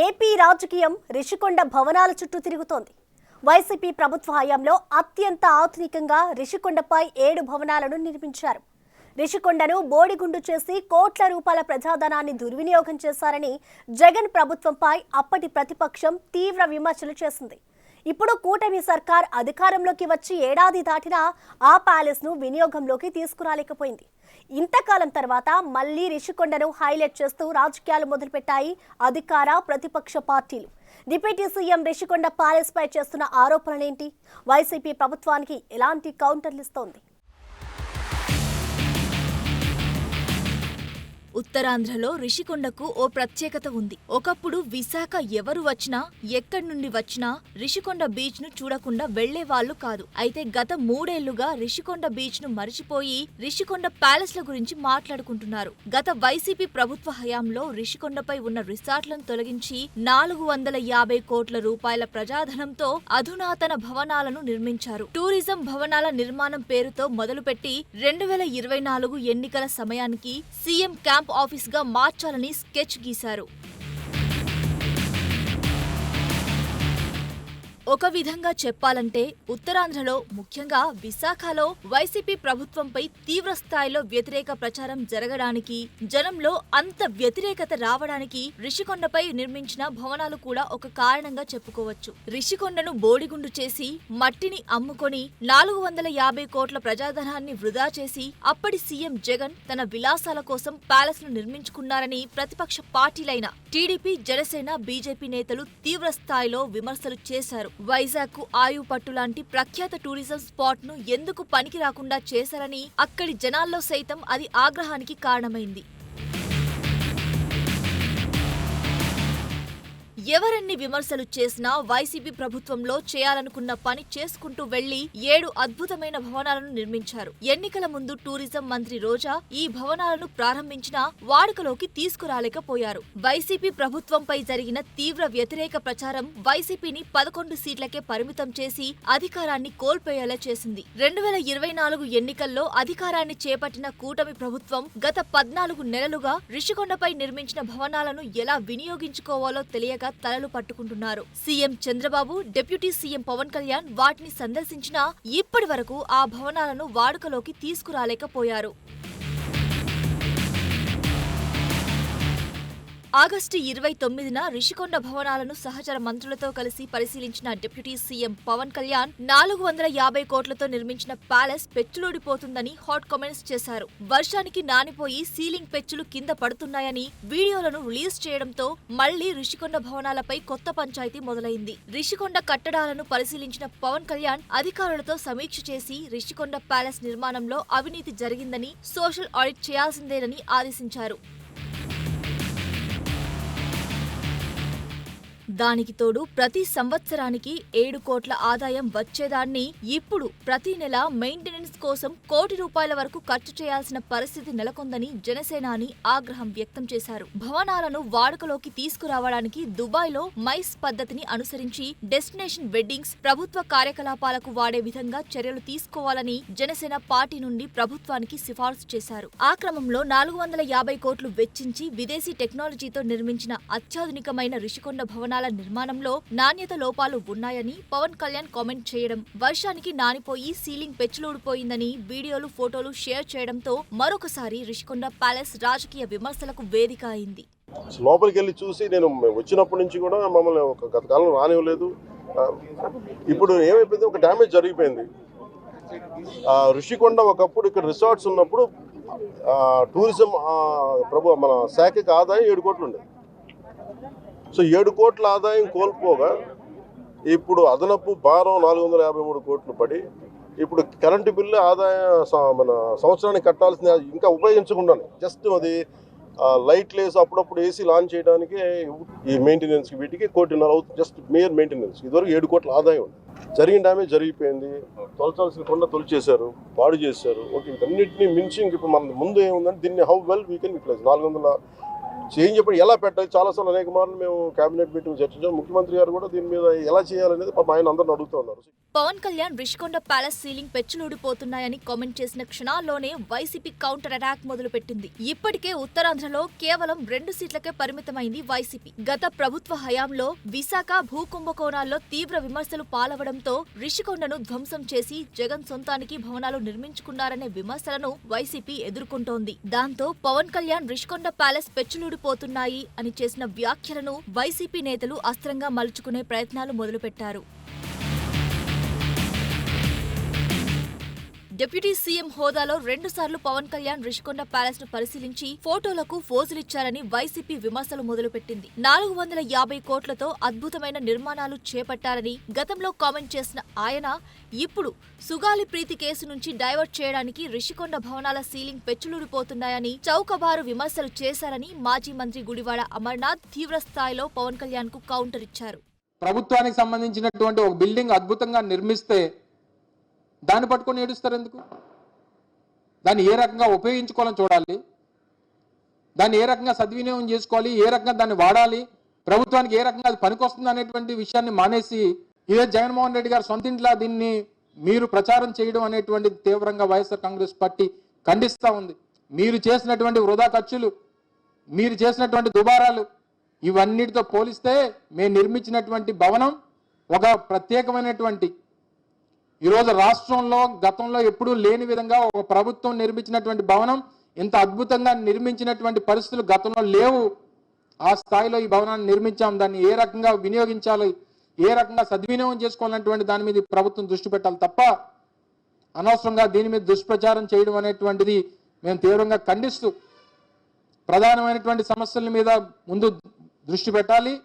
AP రాజకీయం రిషికొండ భవనాల చుట్టూ తిరుగుతోంది. వైసీపీ ప్రభుత్వ హయాంలో అత్యంత ఆధునికంగా రిషికొండపై 7 భవనాలను నిర్మించారు. రిషికొండను బోడిగుండు చేసి కోట్ల రూపాయల ప్రజాధనాన్ని దుర్వినియోగం చేశారని జగన్ ప్రభుత్వంపై అప్పటి ప్రతిపక్షం తీవ్ర విమర్శలు చేసింది. ఇప్పుడు కూటమి సర్కార్ అధికారంలోకి వచ్చి ఏడాది దాటినా ఆ ప్యాలెస్ ను వినియోగంలోకి తీసుకురాలేకపోయింది. ఇంతకాలం తర్వాత మళ్లీ రిషికొండను హైలైట్ చేస్తూ రాజకీయాలు మొదలుపెట్టాయి అధికార ప్రతిపక్ష పార్టీలు. డిప్యూటీ సీఎం రిషికొండ ప్యాలెస్ పై చేస్తున్న ఆరోపణలేంటి? వైసీపీ ప్రభుత్వానికి ఎలాంటి కౌంటర్లు ఇస్తోంది? ఉత్తరాంధ్రలో రిషికొండకు ఓ ప్రత్యేకత ఉంది. ఒకప్పుడు విశాఖ ఎవరు వచ్చినా ఎక్కడి నుండి వచ్చినా రిషికొండ బీచ్ ను చూడకుండా వెళ్లేవాళ్లు కాదు. అయితే గత 3 ఏళ్లుగా రిషికొండ బీచ్ ను మరిచిపోయి రిషికొండ ప్యాలెస్ల గురించి మాట్లాడుకుంటున్నారు. గత వైసీపీ ప్రభుత్వ హయాంలో రిషికొండపై ఉన్న రిసార్ట్లను తొలగించి 450 కోట్ల రూపాయల ప్రజాధనంతో అధునాతన భవనాలను నిర్మించారు. టూరిజం భవనాల నిర్మాణం పేరుతో మొదలుపెట్టి 2024 ఎన్నికల సమయానికి సీఎం క్యాంప్ ఆఫీస్ గా మార్చాలని స్కెచ్ గీశారు. ఒక విధంగా చెప్పాలంటే ఉత్తరాంధ్రలో ముఖ్యంగా విశాఖలో వైసీపీ ప్రభుత్వంపై తీవ్ర స్థాయిలో వ్యతిరేక ప్రచారం జరగడానికి, జనంలో అంత వ్యతిరేకత రావడానికి రిషికొండపై నిర్మించిన భవనాలు కూడా ఒక కారణంగా చెప్పుకోవచ్చు. రిషికొండను బోడిగుండు చేసి మట్టిని అమ్ముకొని 450 కోట్ల ప్రజాధనాన్ని వృధా చేసి అప్పటి సీఎం జగన్ తన విలాసాల కోసం ప్యాలెస్ ను నిర్మించుకున్నారని ప్రతిపక్ష పార్టీలైన టీడీపీ, జనసేన, బీజేపీ నేతలు తీవ్ర స్థాయిలో విమర్శలు చేశారు. వైజాగ్ కు ఆయుపట్టు లాంటి ప్రఖ్యాత టూరిజం స్పాట్ ను ఎందుకు పనికి రాకుండా చేశారని అక్కడి జనాల్లో సైతం అది ఆగ్రహానికి కారణమైంది. ఎవరెన్ని విమర్శలు చేసినా వైసీపీ ప్రభుత్వంలో చేయాలనుకున్న పని చేసుకుంటూ వెళ్లి 7 అద్భుతమైన భవనాలను నిర్మించారు. ఎన్నికల ముందు టూరిజం మంత్రి రోజా ఈ భవనాలను ప్రారంభించినా వాడుకలోకి తీసుకురాలేకపోయారు. వైసీపీ ప్రభుత్వంపై జరిగిన తీవ్ర వ్యతిరేక ప్రచారం వైసీపీని 11 సీట్లకే పరిమితం చేసి అధికారాన్ని కోల్పోయేలా చేసింది. 2024 ఎన్నికల్లో అధికారాన్ని చేపట్టిన కూటమి ప్రభుత్వం గత 14 నెలలుగా రిషికొండపై నిర్మించిన భవనాలను ఎలా వినియోగించుకోవాలో తెలియక తలలు పట్టుకుంటున్నారు. CM Chandrababu, deputy CM Pawan Kalyan వాటిని సందర్శించినా ఇప్పటి వరకు ఆ భవనాలను వాడుకలోకి తీసుకురాలేకపోయారు. ఆగస్టు 29న రిషికొండ భవనాలను సహచర మంత్రులతో కలిసి పరిశీలించిన డిప్యూటీ సీఎం పవన్ కళ్యాణ్ 450 కోట్లతో నిర్మించిన ప్యాలెస్ పెచ్చులూడిపోతుందని హాట్ కామెంట్స్ చేశారు. వర్షానికి నానిపోయి సీలింగ్ పెచ్చులు కింద పడుతున్నాయని వీడియోలను రిలీజ్ చేయడంతో మళ్లీ రిషికొండ భవనాలపై కొత్త పంచాయతీ మొదలైంది. రిషికొండ కట్టడాలను పరిశీలించిన పవన్ కళ్యాణ్ అధికారులతో సమీక్ష చేసి రిషికొండ ప్యాలెస్ నిర్మాణంలో అవినీతి జరిగిందని, సోషల్ ఆడిట్ చేయాల్సిందేనని ఆదేశించారు. దానికి తోడు ప్రతి సంవత్సరానికి 7 కోట్ల ఆదాయం వచ్చేదాన్ని ఇప్పుడు ప్రతి నెల మెయింటెనెన్స్ కోసం ₹1 కోటి వరకు ఖర్చు చేయాల్సిన పరిస్థితి నెలకొందని జనసేనాని ఆగ్రహం వ్యక్తం చేశారు. భవనాలను వాడుకలోకి తీసుకురావడానికి దుబాయ్లో మైస్ పద్ధతిని అనుసరించి డెస్టినేషన్ వెడ్డింగ్స్, ప్రభుత్వ కార్యకలాపాలకు వాడే విధంగా చర్యలు తీసుకోవాలని జనసేన పార్టీ నుండి ప్రభుత్వానికి సిఫార్సు చేశారు. ఆ క్రమంలో 450 కోట్లు వెచ్చించి విదేశీ టెక్నాలజీతో నిర్మించిన అత్యాధునికమైన రిషికొండ భవనాల నిర్మాణంలో నాణ్యత లోపాలు ఉన్నాయని పవన్ కళ్యాణ్ కామెంట్ చేయడం, వర్షానికి నానిపోయి సీలింగ్ పెచ్చులూడిపోయిందని వీడియోలు, ఫోటోలు షేర్ చేయడంతో మరొకసారి రిషికొండ ప్యాలెస్ రాజకీయ విమర్శలకు వేదిక అయింది. లోపలికి వెళ్ళి చూసి నేను వచ్చినప్పటి నుంచి కూడా మమ్మల్ని గత కాలం రానివ్వలేదు. ఇప్పుడు ఏమైపోయింది, ఒక డ్యామేజ్ జరిగిపోయింది. రిషికొండ ఒకప్పుడు ఇక్కడ రిసార్ట్స్ ఉన్నప్పుడు టూరిజం మన శాఖకి ఆదాయం 7 కోట్లు ఉండేది. సో 7 కోట్ల ఆదాయం కోల్పోగా ఇప్పుడు అదనపు భారం 453 కోట్లు పడి ఇప్పుడు కరెంటు బిల్లు ఆదాయం మన సంవత్సరానికి కట్టాల్సిన ఇంకా ఉపయోగించకుండానే జస్ట్ అది లైట్లు వేసి అప్పుడప్పుడు ఏసీ లాంచ్ చేయడానికి ఈ మెయింటెనెన్స్కి వీటికి 1.5 కోటి అవుతుంది. జస్ట్ మేయర్ మెయింటెనెన్స్ ఇదివరకు 7 కోట్ల ఆదాయం ఉంది. జరిగిన డ్యామేజ్ జరిగిపోయింది. తొలచాల్సిన కొండ తొలిచేశారు, పాడు చేశారు. ఓకే, వీటన్నిటిని మించి ఇంక ఇప్పుడు మన ముందు ఏముందంటే దీన్ని how well we can utilise. Change చెప్పండి ఎలా పెట్టాలి. చాలాసార్లు అనేక మార్లు మేము కేబినెట్ మీటింగ్ చర్చించాం. ముఖ్యమంత్రి గారు కూడా దీని మీద ఎలా చేయాలనేది పాపం ఆయన అందరిని అడుగుతూ ఉన్నారు. పవన్ కళ్యాణ్ రిషికొండ ప్యాలెస్ సీలింగ్ పెచ్చులూడిపోతున్నాయని కామెంట్ చేసిన క్షణాల్లోనే వైసీపీ కౌంటర్ అటాక్ మొదలుపెట్టింది. ఇప్పటికే ఉత్తరాంధ్రలో కేవలం 2 సీట్లకే పరిమితమైంది వైసీపీ. గత ప్రభుత్వ హయాంలో విశాఖ భూ కుంభకోణాల్లో తీవ్ర విమర్శలు పాలవడంతో రిషికొండను ధ్వంసం చేసి జగన్ సొంతానికి భవనాలు నిర్మించుకున్నారనే విమర్శలను వైసీపీ ఎదుర్కొంటోంది. దాంతో పవన్ కళ్యాణ్ రిషికొండ ప్యాలెస్ పెచ్చులూడిపోతున్నాయి అని చేసిన వ్యాఖ్యలను వైసీపీ నేతలు అస్త్రంగా మలుచుకునే ప్రయత్నాలు మొదలుపెట్టారు. డిప్యూటీ సీఎం హోదాలో 2 సార్లు పవన్ కళ్యాణ్ రిషికొండ ప్యాలెస్ ను పరిశీలించి ఫోటోలకు ఫోజులిచ్చారని వైసీపీ విమర్శలు మొదలుపెట్టింది. 450 కోట్లతో అద్భుతమైన నిర్మాణాలు చేపట్టారని గతంలో కామెంట్ చేసిన ఆయన ఇప్పుడు సుగాలి ప్రీతి కేసు నుంచి డైవర్ట్ చేయడానికి రిషికొండ భవనాల సీలింగ్ పెచ్చులూడిపోతున్నాయని చౌకబారు విమర్శలు చేశారని మాజీ మంత్రి గుడివాడ అమర్నాథ్ తీవ్ర స్థాయిలో పవన్ కళ్యాణ్ కు కౌంటర్ ఇచ్చారు. ప్రభుత్వానికి సంబంధించినటువంటి ఒక బిల్డింగ్ అద్భుతంగా నిర్మిస్తే దాన్ని పట్టుకొని ఏడుస్తారు ఎందుకు? దాన్ని ఏ రకంగా ఉపయోగించుకోవాలని చూడాలి, దాన్ని ఏ రకంగా సద్వినియోగం చేసుకోవాలి, ఏ రకంగా దాన్ని వాడాలి, ప్రభుత్వానికి ఏ రకంగా అది పనికొస్తుంది అనేటువంటి విషయాన్ని మానేసి ఇదే జగన్మోహన్ రెడ్డి గారు సొంత ఇంట్లో దీన్ని మీరు ప్రచారం చేయడం అనేటువంటి తీవ్రంగా వైఎస్ఆర్ కాంగ్రెస్ పార్టీ ఖండిస్తూ ఉంది. మీరు చేసినటువంటి వృధా ఖర్చులు, మీరు చేసినటువంటి దుబారాలు ఇవన్నిటితో పోలిస్తే మేము నిర్మించినటువంటి భవనం ఒక ప్రత్యేకమైనటువంటి ఈరోజు రాష్ట్రంలో గతంలో ఎప్పుడూ లేని విధంగా ఒక ప్రభుత్వం నిర్మించినటువంటి భవనం, ఇంత అద్భుతంగా నిర్మించినటువంటి పరిస్థితులు గతంలో లేవు. ఆ స్థాయిలో ఈ భవనాన్ని నిర్మించాం. దాన్ని ఏ రకంగా వినియోగించాలి, ఏ రకంగా సద్వినియోగం చేసుకోవాలనేటువంటి దాని మీద ప్రభుత్వం దృష్టి పెట్టాలి తప్ప అనవసరంగా దీని మీద దుష్ప్రచారం చేయడం అనేటువంటిది మేము తీవ్రంగా ఖండిస్తూ ప్రధానమైనటువంటి సమస్యల మీద ముందు దృష్టి పెట్టాలి,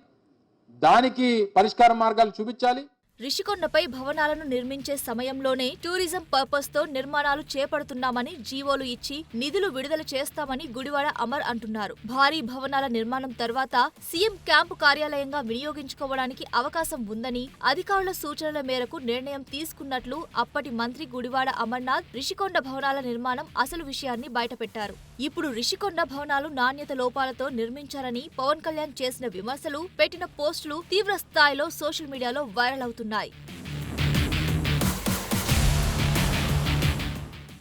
దానికి పరిష్కార మార్గాలు చూపించాలి. రిషికొండపై భవనాలను నిర్మించే సమయంలోనే టూరిజం పర్పస్ తో నిర్మాణాలు చేపడుతున్నామని జీవోలు ఇచ్చి నిధులు విడుదల చేస్తామని గుడివాడ అమర్ అంటున్నారు. భారీ భవనాల నిర్మాణం తర్వాత సీఎం క్యాంపు కార్యాలయంగా వినియోగించుకోవడానికి అవకాశం ఉందని అధికారుల సూచనల మేరకు నిర్ణయం తీసుకున్నట్లు అప్పటి మంత్రి గుడివాడ అమర్నాథ్ రిషికొండ భవనాల నిర్మాణం అసలు విషయాన్ని బయటపెట్టారు. ఇప్పుడు రిషికొండ భవనాలు నాణ్యత లోపాలతో నిర్మించారని పవన్ కళ్యాణ్ చేసిన విమర్శలు, పెట్టిన పోస్టులు తీవ్ర స్థాయిలో సోషల్ మీడియాలో వైరల్ అవుతున్నాయి.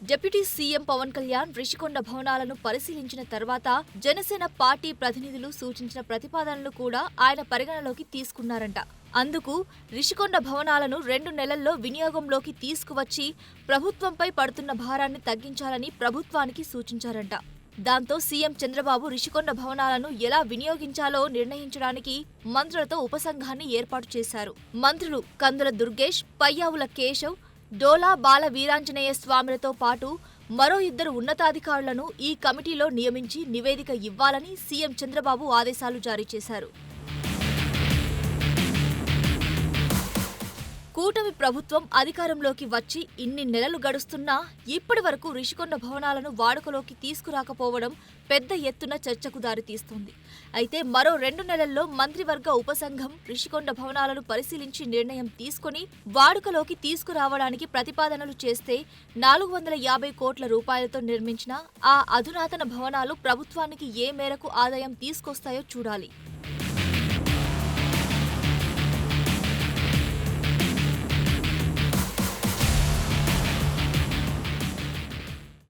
డిప్యూటీ సీఎం పవన్ కళ్యాణ్ రిషికొండ భవనాలను పరిశీలించిన తర్వాత జనసేన పార్టీ ప్రతినిధులు సూచించిన ప్రతిపాదనలు కూడా ఆయన పరిగణలోకి తీసుకున్నారంట. అందుకు రిషికొండ భవనాలను 2 నెలల్లో వినియోగంలోకి తీసుకువచ్చి ప్రభుత్వంపై పడుతున్న భారాన్ని తగ్గించాలని ప్రభుత్వానికి సూచించారంట. దాంతో సీఎం చంద్రబాబు రిషికొండ భవనాలను ఎలా వినియోగించాలో నిర్ణయించడానికి మంత్రులతో ఉపసంఘాన్ని ఏర్పాటు చేశారు. మంత్రులు కందుల దుర్గేష్, పయ్యావుల కేశవ్, డోలా బాల వీరాంజనేయ స్వామిలతో పాటు మరో 2 ఉన్నతాధికారులను ఈ కమిటీలో నియమించి నివేదిక ఇవ్వాలని సీఎం చంద్రబాబు ఆదేశాలు జారీ చేశారు. కూటమి ప్రభుత్వం అధికారంలోకి వచ్చి ఇన్ని నెలలు గడుస్తున్నా ఇప్పటి వరకు రిషికొండ భవనాలను వాడుకలోకి తీసుకురాకపోవడం పెద్ద ఎత్తున చర్చకు దారితీస్తోంది. అయితే మరో 2 నెలల్లో మంత్రివర్గ ఉపసంఘం రిషికొండ భవనాలను పరిశీలించి నిర్ణయం తీసుకుని వాడుకలోకి తీసుకురావడానికి ప్రతిపాదనలు చేస్తే 450 కోట్ల రూపాయలతో నిర్మించిన ఆ అధునాతన భవనాలు ప్రభుత్వానికి ఏ మేరకు ఆదాయం తీసుకొస్తాయో చూడాలి.